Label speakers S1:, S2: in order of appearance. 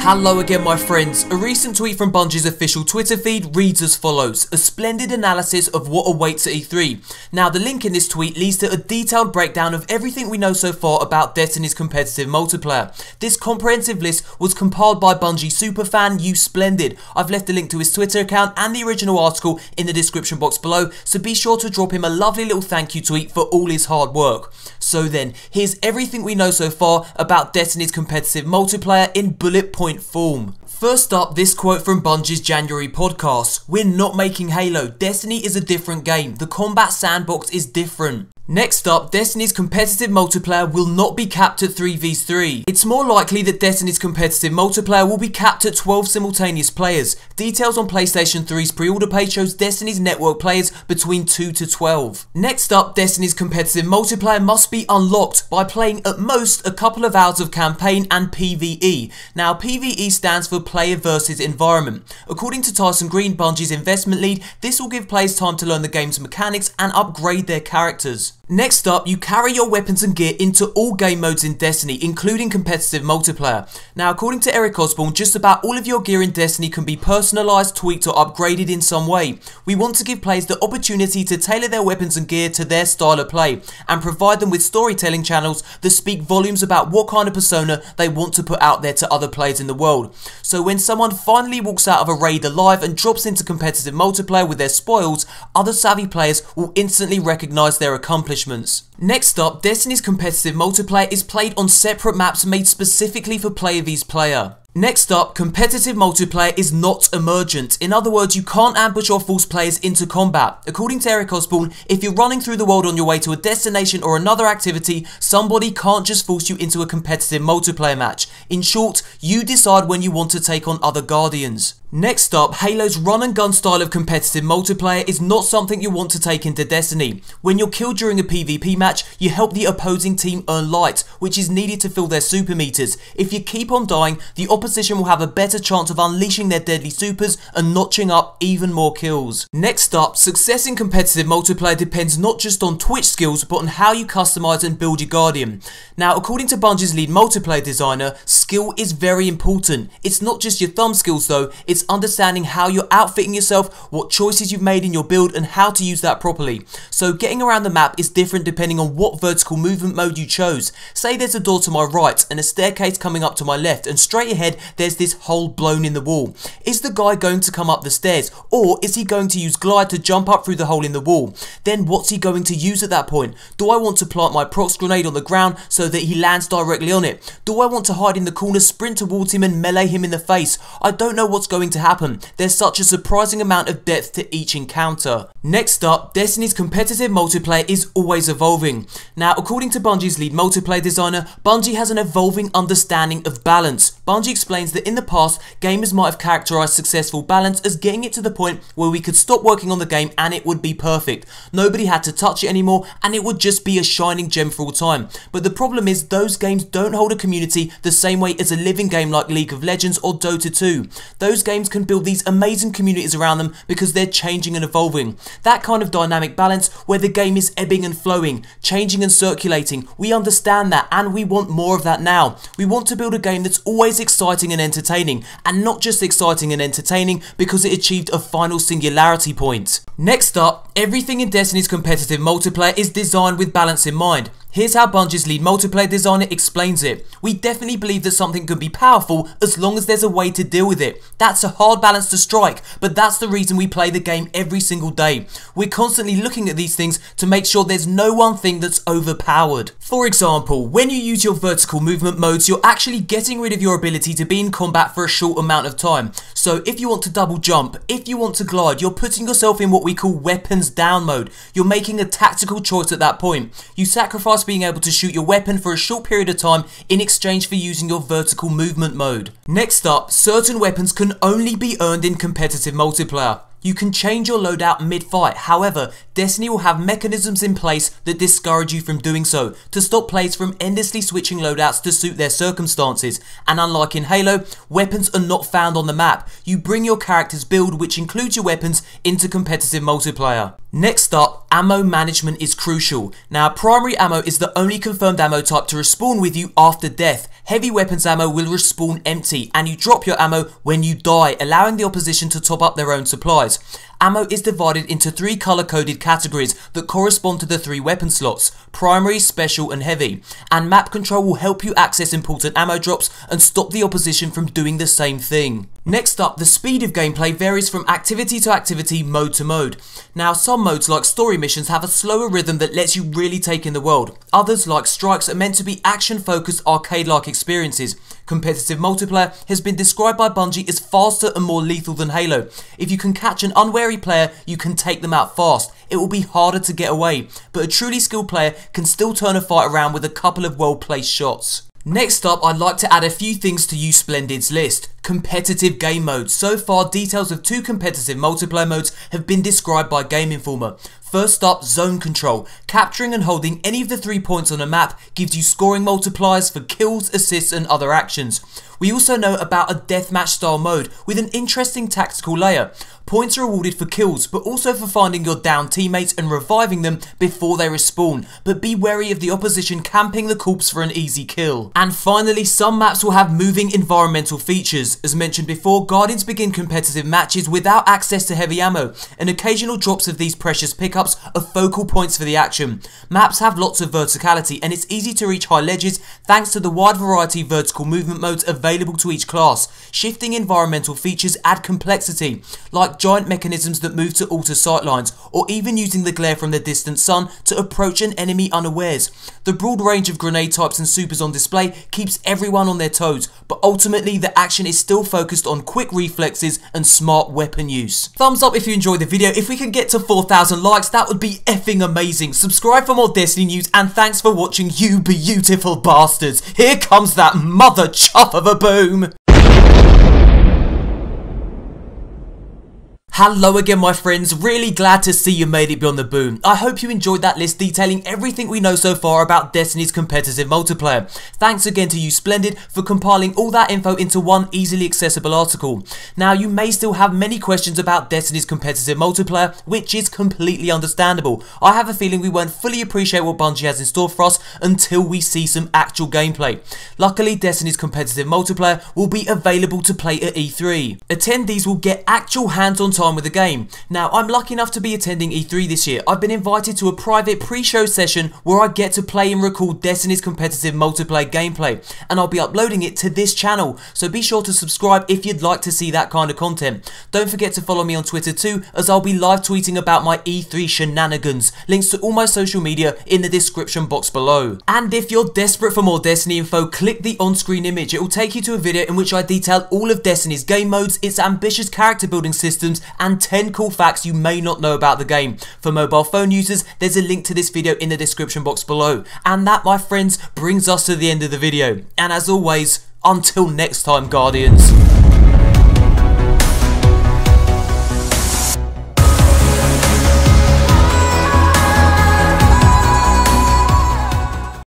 S1: Hello again my friends. A recent tweet from Bungie's official Twitter feed reads as follows: a splendid analysis of what awaits at E3. Now the link in this tweet leads to a detailed breakdown of everything we know so far about Destiny's competitive multiplayer. This comprehensive list was compiled by Bungie superfan USplendid. I've left a link to his Twitter account and the original article in the description box below, so be sure to drop him a lovely little thank you tweet for all his hard work. So then, here's everything we know so far about Destiny's competitive multiplayer in bullet point form. First up, this quote from Bungie's January podcast: "We're not making Halo. Destiny is a different game. The combat sandbox is different." Next up, Destiny's competitive multiplayer will not be capped at 3v3. It's more likely that Destiny's competitive multiplayer will be capped at 12 simultaneous players. Details on PlayStation 3's pre-order page shows Destiny's network players between 2 to 12. Next up, Destiny's competitive multiplayer must be unlocked by playing at most a couple of hours of campaign and PvE. Now, PvE stands for player versus environment. According to Tyson Green, Bungie's investment lead, this will give players time to learn the game's mechanics and upgrade their characters. Next up, you carry your weapons and gear into all game modes in Destiny, including competitive multiplayer. Now, according to Eric Osborne, just about all of your gear in Destiny can be personalised, tweaked or upgraded in some way. We want to give players the opportunity to tailor their weapons and gear to their style of play, and provide them with storytelling channels that speak volumes about what kind of persona they want to put out there to other players in the world. So when someone finally walks out of a raid alive and drops into competitive multiplayer with their spoils, other savvy players will instantly recognise their accomplishments. Next up, Destiny's competitive multiplayer is played on separate maps made specifically for Player vs Player. Next up, competitive multiplayer is not emergent. In other words, you can't ambush or force players into combat. According to Eric Osborne, if you're running through the world on your way to a destination or another activity, somebody can't just force you into a competitive multiplayer match. In short, you decide when you want to take on other Guardians. Next up, Halo's run and gun style of competitive multiplayer is not something you want to take into Destiny. When you're killed during a PvP match, you help the opposing team earn light, which is needed to fill their super meters. If you keep on dying, the opposition will have a better chance of unleashing their deadly supers and notching up even more kills. Next up, success in competitive multiplayer depends not just on Twitch skills, but on how you customize and build your Guardian. Now, according to Bungie's lead multiplayer designer, skill is very important. It's not just your thumb skills though, it's understanding how you're outfitting yourself, what choices you've made in your build, and how to use that properly. So getting around the map is different depending on what vertical movement mode you chose. Say there's a door to my right and a staircase coming up to my left, and straight ahead there's this hole blown in the wall. Is the guy going to come up the stairs, or is he going to use glide to jump up through the hole in the wall? Then what's he going to use at that point? Do I want to plant my prox grenade on the ground so that he lands directly on it? Do I want to hide in the corner, sprint towards him and melee him in the face? I don't know what's going to happen. There's such a surprising amount of depth to each encounter. Next up, Destiny's competitive multiplayer is always evolving. Now, according to Bungie's lead multiplayer designer, Bungie has an evolving understanding of balance. Bungie explains that in the past, gamers might have characterized successful balance as getting it to the point where we could stop working on the game and it would be perfect. Nobody had to touch it anymore and it would just be a shining gem for all time. But the problem is those games don't hold a community the same way as a living game like League of Legends or Dota 2. Those games can build these amazing communities around them because they're changing and evolving. That kind of dynamic balance where the game is ebbing and flowing, changing and circulating, we understand that and we want more of that now. We want to build a game that's always exciting and entertaining, and not just exciting and entertaining because it achieved a final singularity point. Next up, everything in Destiny's competitive multiplayer is designed with balance in mind. Here's how Bungie's lead multiplayer designer explains it. We definitely believe that something can be powerful as long as there's a way to deal with it. That's a hard balance to strike, but that's the reason we play the game every single day. We're constantly looking at these things to make sure there's no one thing that's overpowered. For example, when you use your vertical movement modes, you're actually getting rid of your ability to be in combat for a short amount of time. So if you want to double jump, if you want to glide, you're putting yourself in what we call weapons down mode. You're making a tactical choice at that point. You sacrifice being able to shoot your weapon for a short period of time in exchange for using your vertical movement mode. Next up, certain weapons can only be earned in competitive multiplayer. You can change your loadout mid-fight, however, Destiny will have mechanisms in place that discourage you from doing so, to stop players from endlessly switching loadouts to suit their circumstances. And unlike in Halo, weapons are not found on the map. You bring your character's build, which includes your weapons, into competitive multiplayer. Next up, ammo management is crucial. Now, primary ammo is the only confirmed ammo type to respawn with you after death. Heavy weapons ammo will respawn empty, and you drop your ammo when you die, allowing the opposition to top up their own supplies. Ammo is divided into 3 color-coded categories that correspond to the 3 weapon slots: primary, special and heavy. And map control will help you access important ammo drops and stop the opposition from doing the same thing. Next up, the speed of gameplay varies from activity to activity, mode to mode. Now, some modes like story missions have a slower rhythm that lets you really take in the world. Others, like strikes, are meant to be action-focused, arcade-like experiences. Competitive multiplayer has been described by Bungie as faster and more lethal than Halo. If you can catch an unwary player, you can take them out fast. It will be harder to get away, but a truly skilled player can still turn a fight around with a couple of well-placed shots. Next up, I'd like to add a few things to USplendid's list. Competitive game modes. So far, details of 2 competitive multiplayer modes have been described by Game Informer. First up, zone control. Capturing and holding any of the 3 points on a map gives you scoring multipliers for kills, assists and other actions. We also know about a deathmatch style mode with an interesting tactical layer. Points are awarded for kills, but also for finding your down teammates and reviving them before they respawn, but be wary of the opposition camping the corpse for an easy kill. And finally, some maps will have moving environmental features. As mentioned before, Guardians begin competitive matches without access to heavy ammo, and occasional drops of these precious pickups are focal points for the action. Maps have lots of verticality, and it's easy to reach high ledges thanks to the wide variety of vertical movement modes available to each class. Shifting environmental features add complexity, like giant mechanisms that move to alter sightlines, or even using the glare from the distant sun to approach an enemy unawares. The broad range of grenade types and supers on display keeps everyone on their toes, but ultimately the action is still focused on quick reflexes and smart weapon use. Thumbs up if you enjoyed the video. If we can get to 4,000 likes, that would be effing amazing. Subscribe for more Destiny news, and thanks for watching, you beautiful bastards. Here comes that mother chuff of a boom. Hello again, my friends. Really glad to see you made it beyond the boom. I hope you enjoyed that list detailing everything we know so far about Destiny's competitive multiplayer. Thanks again to USplendid for compiling all that info into one easily accessible article. Now, you may still have many questions about Destiny's competitive multiplayer, which is completely understandable. I have a feeling we won't fully appreciate what Bungie has in store for us until we see some actual gameplay. Luckily, Destiny's competitive multiplayer will be available to play at E3. Attendees will get actual hands-on time with the game. Now, I'm lucky enough to be attending E3 this year. I've been invited to a private pre-show session where I get to play and record Destiny's competitive multiplayer gameplay, and I'll be uploading it to this channel, so be sure to subscribe if you'd like to see that kind of content. Don't forget to follow me on Twitter too, as I'll be live tweeting about my E3 shenanigans. Links to all my social media in the description box below. And if you're desperate for more Destiny info, click the on-screen image. It will take you to a video in which I detail all of Destiny's game modes, its ambitious character building systems, and 10 cool facts you may not know about the game. For mobile phone users, there's a link to this video in the description box below. And that, my friends, brings us to the end of the video. And as always, until next time, Guardians.